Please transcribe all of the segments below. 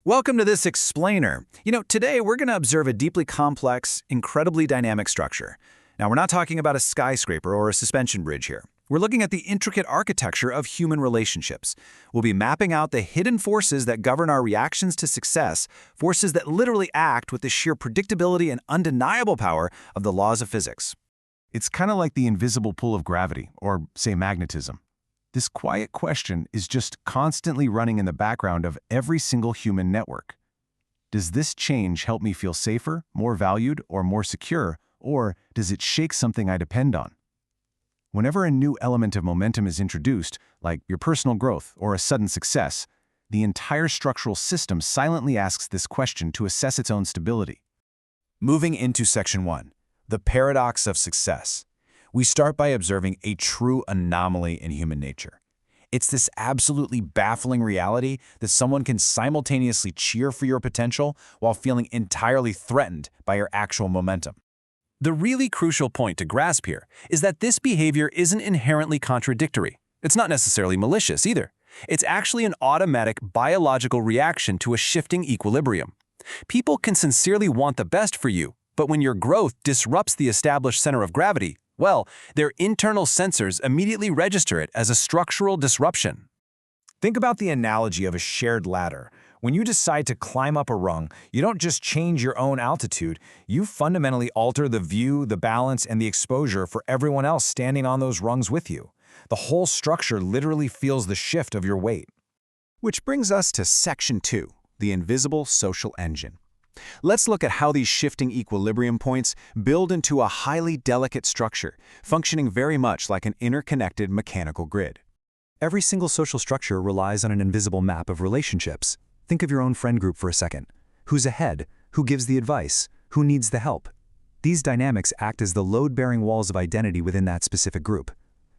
Welcome to this explainer. Today we're going to observe a deeply complex, incredibly dynamic structure. Now, we're not talking about a skyscraper or a suspension bridge here. We're looking at the intricate architecture of human relationships. We'll be mapping out the hidden forces that govern our reactions to success, forces that literally act with the sheer predictability and undeniable power of the laws of physics. It's kind of like the invisible pull of gravity, or, say, magnetism. This quiet question is just constantly running in the background of every single human network. Does this change help me feel safer, more valued, or more secure, or does it shake something I depend on? Whenever a new element of momentum is introduced, like your personal growth or a sudden success, the entire structural system silently asks this question to assess its own stability. Moving into Section 1, the paradox of success. We start by observing a true anomaly in human nature. It's this absolutely baffling reality that someone can simultaneously cheer for your potential while feeling entirely threatened by your actual momentum. The really crucial point to grasp here is that this behavior isn't inherently contradictory. It's not necessarily malicious either. It's actually an automatic biological reaction to a shifting equilibrium. People can sincerely want the best for you, but when your growth disrupts the established center of gravity, well, their internal sensors immediately register it as a structural disruption. Think about the analogy of a shared ladder. When you decide to climb up a rung, you don't just change your own altitude, you fundamentally alter the view, the balance, and the exposure for everyone else standing on those rungs with you. The whole structure literally feels the shift of your weight. Which brings us to Section 2, the invisible social engine. Let's look at how these shifting equilibrium points build into a highly delicate structure, functioning very much like an interconnected mechanical grid. Every single social structure relies on an invisible map of relationships. Think of your own friend group for a second. Who's ahead? Who gives the advice? Who needs the help? These dynamics act as the load-bearing walls of identity within that specific group.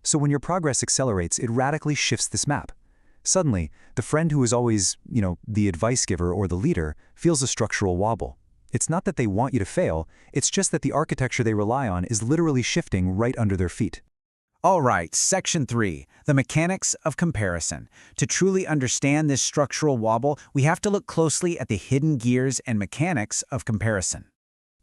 So when your progress accelerates, it radically shifts this map. Suddenly, the friend who is always, the advice giver or the leader, feels a structural wobble. It's not that they want you to fail, it's just that the architecture they rely on is literally shifting right under their feet. All right, Section 3, the mechanics of comparison. To truly understand this structural wobble, we have to look closely at the hidden gears and mechanics of comparison.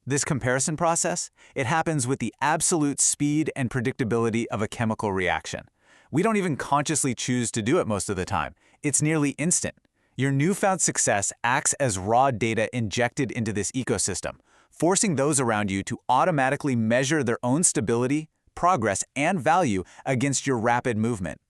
This comparison process, it happens with the absolute speed and predictability of a chemical reaction. We don't even consciously choose to do it most of the time. It's nearly instant. Your newfound success acts as raw data injected into this ecosystem, forcing those around you to automatically measure their own stability, progress, and value against your rapid movement.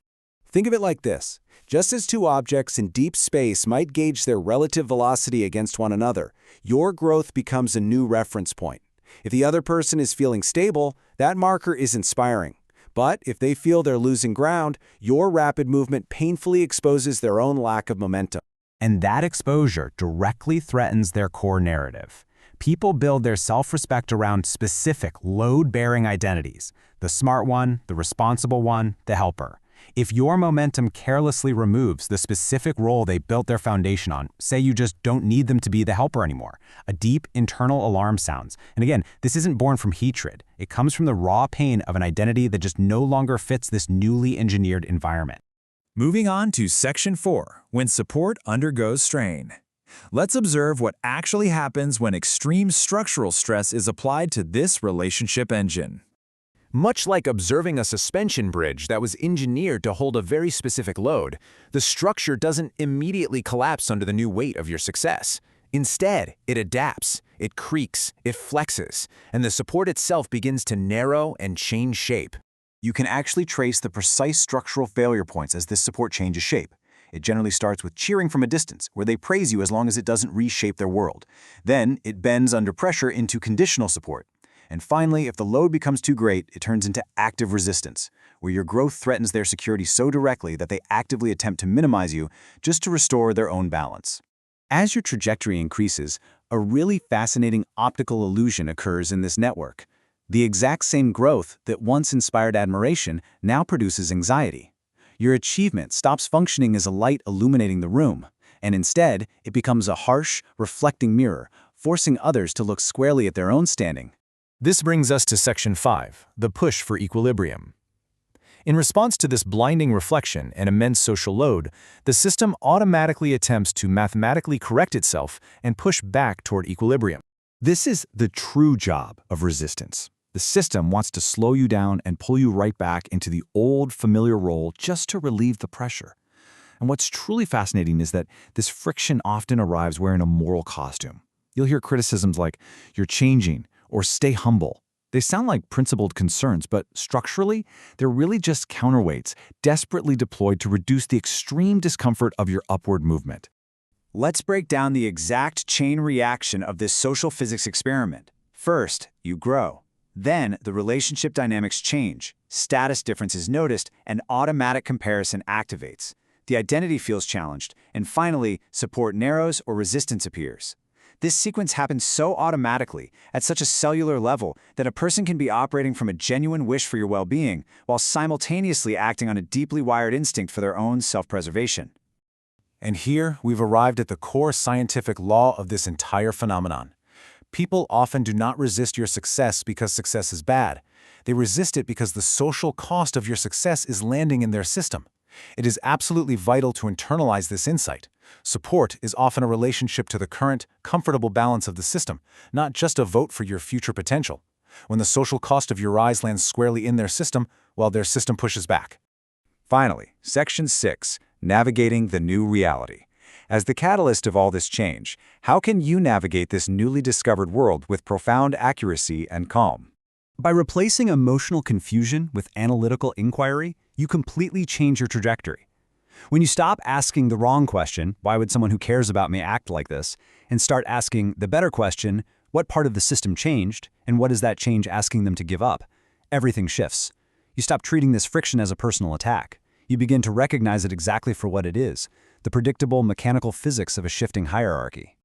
Think of it like this. Just as two objects in deep space might gauge their relative velocity against one another, your growth becomes a new reference point. If the other person is feeling stable, that marker is inspiring. But if they feel they're losing ground, your rapid movement painfully exposes their own lack of momentum. And that exposure directly threatens their core narrative. People build their self-respect around specific load-bearing identities: the smart one, the responsible one, the helper. If your momentum carelessly removes the specific role they built their foundation on, say you just don't need them to be the helper anymore, a deep internal alarm sounds. And again, this isn't born from hatred. It comes from the raw pain of an identity that just no longer fits this newly engineered environment. Moving on to Section 4, when support undergoes strain. Let's observe what actually happens when extreme structural stress is applied to this relationship engine. Much like observing a suspension bridge that was engineered to hold a very specific load, the structure doesn't immediately collapse under the new weight of your success. Instead, it adapts, it creaks, it flexes, and the support itself begins to narrow and change shape. You can actually trace the precise structural failure points as this support changes shape. It generally starts with cheering from a distance, where they praise you as long as it doesn't reshape their world. Then, it bends under pressure into conditional support. And finally, if the load becomes too great, it turns into active resistance, where your growth threatens their security so directly that they actively attempt to minimize you just to restore their own balance. As your trajectory increases, a really fascinating optical illusion occurs in this network. The exact same growth that once inspired admiration now produces anxiety. Your achievement stops functioning as a light illuminating the room, and instead, it becomes a harsh, reflecting mirror, forcing others to look squarely at their own standing. This brings us to Section 5, the push for equilibrium. In response to this blinding reflection and immense social load, the system automatically attempts to mathematically correct itself and push back toward equilibrium. This is the true job of resistance. The system wants to slow you down and pull you right back into the old familiar role just to relieve the pressure. And what's truly fascinating is that this friction often arrives wearing a moral costume. You'll hear criticisms like, "You're changing," or "Stay humble." They sound like principled concerns, but structurally, they're really just counterweights, desperately deployed to reduce the extreme discomfort of your upward movement. Let's break down the exact chain reaction of this social physics experiment. First, you grow. Then, the relationship dynamics change, status difference is noticed, and automatic comparison activates. The identity feels challenged, and finally, support narrows or resistance appears. This sequence happens so automatically, at such a cellular level, that a person can be operating from a genuine wish for your well-being, while simultaneously acting on a deeply wired instinct for their own self-preservation. And here, we've arrived at the core scientific law of this entire phenomenon. People often do not resist your success because success is bad. They resist it because the social cost of your success is landing in their system. It is absolutely vital to internalize this insight. Support is often a relationship to the current, comfortable balance of the system, not just a vote for your future potential. When the social cost of your rise lands squarely in their system, while their system pushes back. Finally, Section 6, Navigating the New Reality. As the catalyst of all this change, how can you navigate this newly discovered world with profound accuracy and calm? By replacing emotional confusion with analytical inquiry, you completely change your trajectory. When you stop asking the wrong question, "Why would someone who cares about me act like this?" and start asking the better question, "What part of the system changed, and what is that change asking them to give up?" everything shifts. You stop treating this friction as a personal attack. You begin to recognize it exactly for what it is, the predictable mechanical physics of a shifting hierarchy.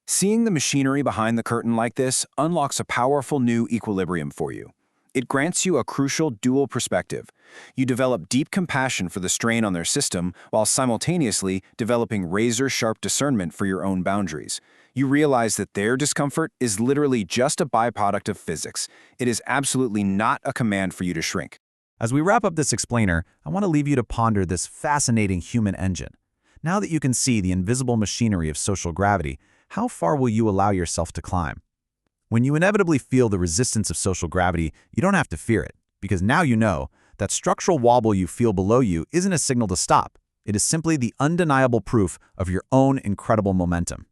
Seeing the machinery behind the curtain like this unlocks a powerful new equilibrium for you. It grants you a crucial dual perspective. You develop deep compassion for the strain on their system while simultaneously developing razor-sharp discernment for your own boundaries. You realize that their discomfort is literally just a byproduct of physics. It is absolutely not a command for you to shrink. As we wrap up this explainer, I want to leave you to ponder this fascinating human engine. Now that you can see the invisible machinery of social gravity, how far will you allow yourself to climb? When you inevitably feel the resistance of social gravity, you don't have to fear it, because now you know that structural wobble you feel below you isn't a signal to stop. It is simply the undeniable proof of your own incredible momentum.